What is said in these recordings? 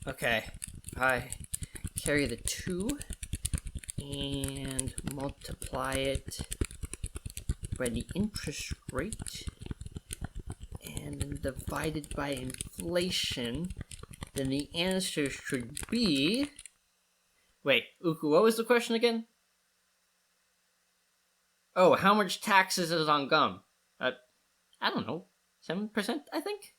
Okay, I carry the 2 and multiply it by the interest rate and then divide it by inflation, then the answer should be... Wait, Uku, what was the question again? Oh, how much taxes is on gum? I don't know, 7%, I think?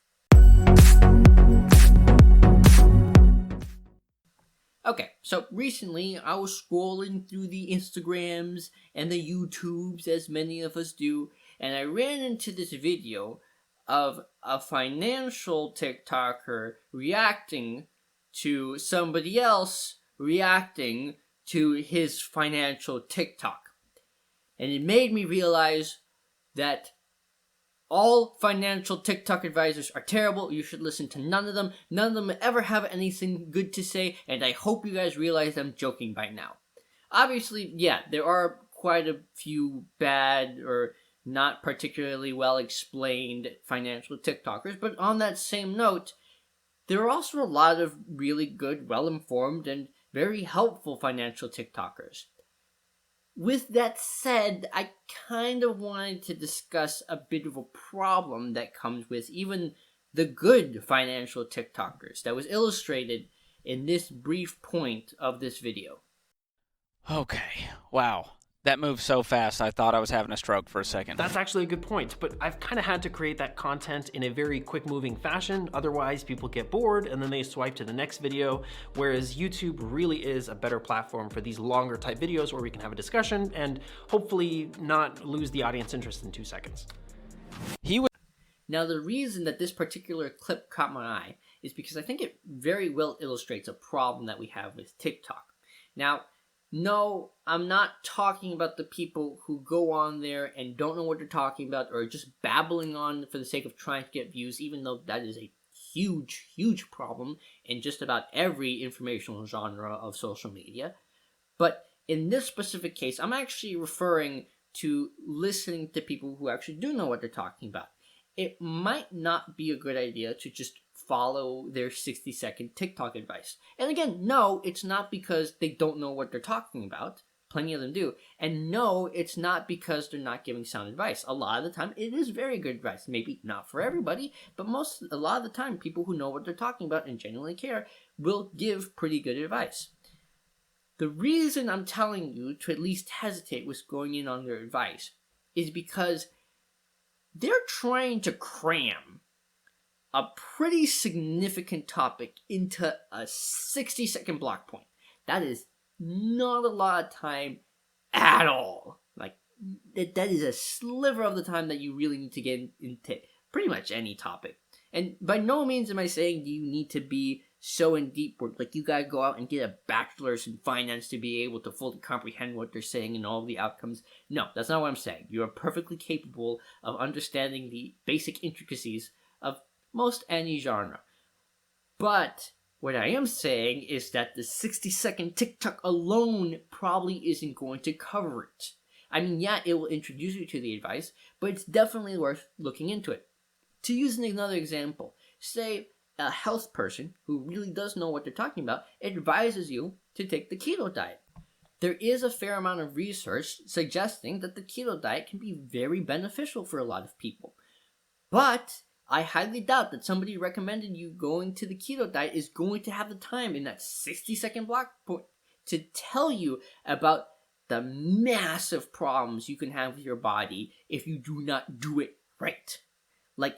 Okay, so recently I was scrolling through the Instagrams and the YouTubes, as many of us do, and I ran into this video of a financial TikToker reacting to somebody else reacting to his financial TikTok. And it made me realize that all financial TikTok advisors are terrible. You should listen to none of them. None of them ever have anything good to say, and I hope you guys realize I'm joking by now. Obviously, yeah, there are quite a few bad or not particularly well explained financial TikTokers, but on that same note, there are also a lot of really good, well-informed, and very helpful financial TikTokers. With that said, I kind of wanted to discuss a bit of a problem that comes with even the good financial TikTokers that was illustrated in this brief point of this video. Okay, wow. That moved so fast, I thought I was having a stroke for a second. That's actually a good point, but I've kind of had to create that content in a very quick-moving fashion. Otherwise, people get bored and then they swipe to the next video, whereas YouTube really is a better platform for these longer type videos where we can have a discussion and hopefully not lose the audience interest in 2 seconds. Now, the reason that this particular clip caught my eye is because I think it very well illustrates a problem that we have with TikTok. Now, no, I'm not talking about the people who go on there and don't know what they're talking about or just babbling on for the sake of trying to get views, even though that is a huge, huge problem in just about every informational genre of social media. But in this specific case, I'm actually referring to listening to people who actually do know what they're talking about. It might not be a good idea to just follow their 60-second TikTok advice. And again, no, it's not because they don't know what they're talking about. Plenty of them do. And no, it's not because they're not giving sound advice. A lot of the time, it is very good advice. Maybe not for everybody, but a lot of the time, people who know what they're talking about and genuinely care will give pretty good advice. The reason I'm telling you to at least hesitate with going in on their advice is because they're trying to cram a pretty significant topic into a 60-second block point. That is not a lot of time at all. Like, that is a sliver of the time that you really need to get into pretty much any topic. And by no means am I saying you need to be so in deep work, like you gotta go out and get a bachelor's in finance to be able to fully comprehend what they're saying and all of the outcomes. No, that's not what I'm saying. You are perfectly capable of understanding the basic intricacies of most any genre. But what I am saying is that the 60-second TikTok alone probably isn't going to cover it. I mean, yeah, it will introduce you to the advice, but it's definitely worth looking into it. To use another example, say a health person who really does know what they're talking about advises you to take the keto diet. There is a fair amount of research suggesting that the keto diet can be very beneficial for a lot of people. But I highly doubt that somebody recommended you going to the keto diet is going to have the time in that 60-second block point to tell you about the massive problems you can have with your body if you do not do it right. Like,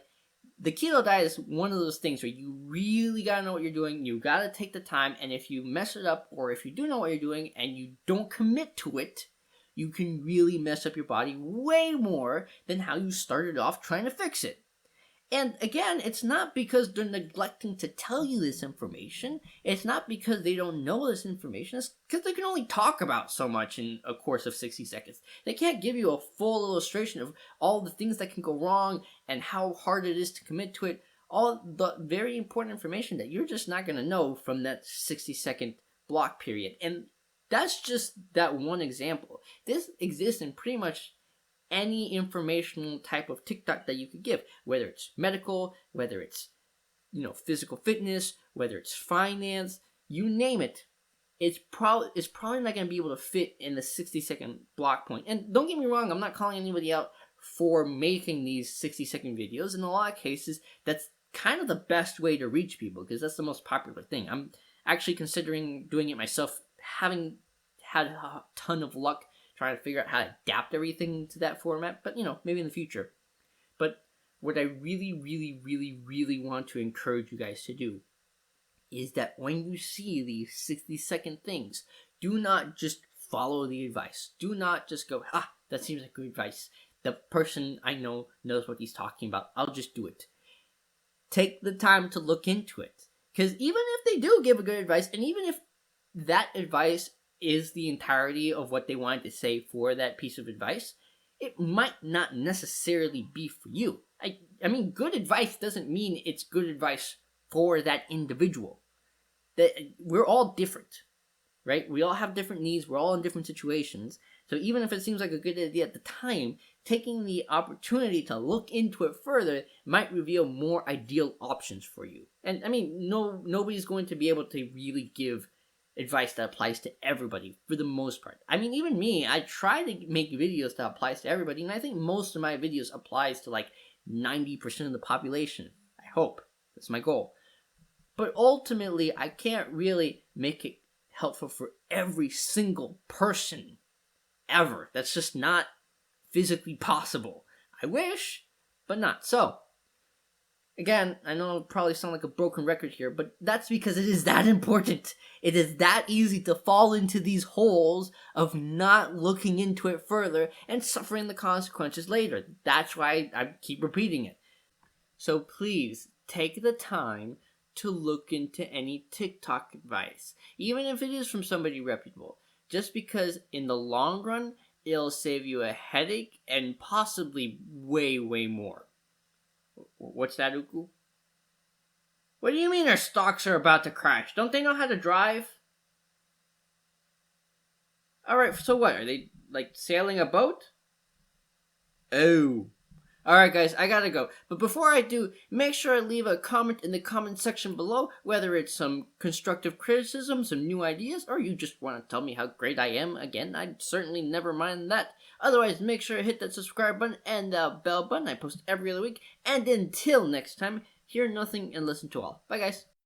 the keto diet is one of those things where you really gotta know what you're doing, you gotta take the time, and if you mess it up, or if you do know what you're doing and you don't commit to it, you can really mess up your body way more than how you started off trying to fix it. And again, it's not because they're neglecting to tell you this information. It's not because they don't know this information. It's because they can only talk about so much in a course of 60 seconds. They can't give you a full illustration of all the things that can go wrong and how hard it is to commit to it. All the very important information that you're just not going to know from that 60-second block period. And that's just that one example. This exists in pretty much any informational type of TikTok that you could give, whether it's medical, whether it's physical fitness, whether it's finance, you name it. It's probably not going to be able to fit in the 60-second block point. And don't get me wrong, I'm not calling anybody out for making these 60-second videos. In a lot of cases, that's kind of the best way to reach people because that's the most popular thing. I'm actually considering doing it myself, having had a ton of luck trying to figure out how to adapt everything to that format, but maybe in the future. But what I really, really, really, really want to encourage you guys to do is that when you see these 60-second things, do not just follow the advice. Do not just go, that seems like good advice. The person I know knows what he's talking about. I'll just do it. Take the time to look into it. Because even if they do give a good advice, and even if that advice is the entirety of what they wanted to say for that piece of advice, it might not necessarily be for you. I mean, good advice doesn't mean it's good advice for that individual. That we're all different, right? We all have different needs. We're all in different situations. So even if it seems like a good idea at the time, taking the opportunity to look into it further might reveal more ideal options for you. And I mean, nobody's going to be able to really give advice that applies to everybody for the most part. I mean, even me, I try to make videos that applies to everybody, and I think most of my videos applies to like 90% of the population. I hope. That's my goal. But ultimately, I can't really make it helpful for every single person ever. That's just not physically possible. I wish, but not. So, again, I know it'll probably sound like a broken record here, but that's because it is that important. It is that easy to fall into these holes of not looking into it further and suffering the consequences later. That's why I keep repeating it. So please, take the time to look into any TikTok advice, even if it is from somebody reputable, just because in the long run, it'll save you a headache and possibly way, way more. What's that, Uku? What do you mean our stocks are about to crash? Don't they know how to drive? Alright, so what? Are they, like, sailing a boat? Oh. Alright guys, I gotta go. But before I do, make sure I leave a comment in the comment section below, whether it's some constructive criticism, some new ideas, or you just want to tell me how great I am. Again, I'd certainly never mind that. Otherwise, make sure to hit that subscribe button and the bell button. I post every other week. And until next time, hear nothing and listen to all. Bye guys.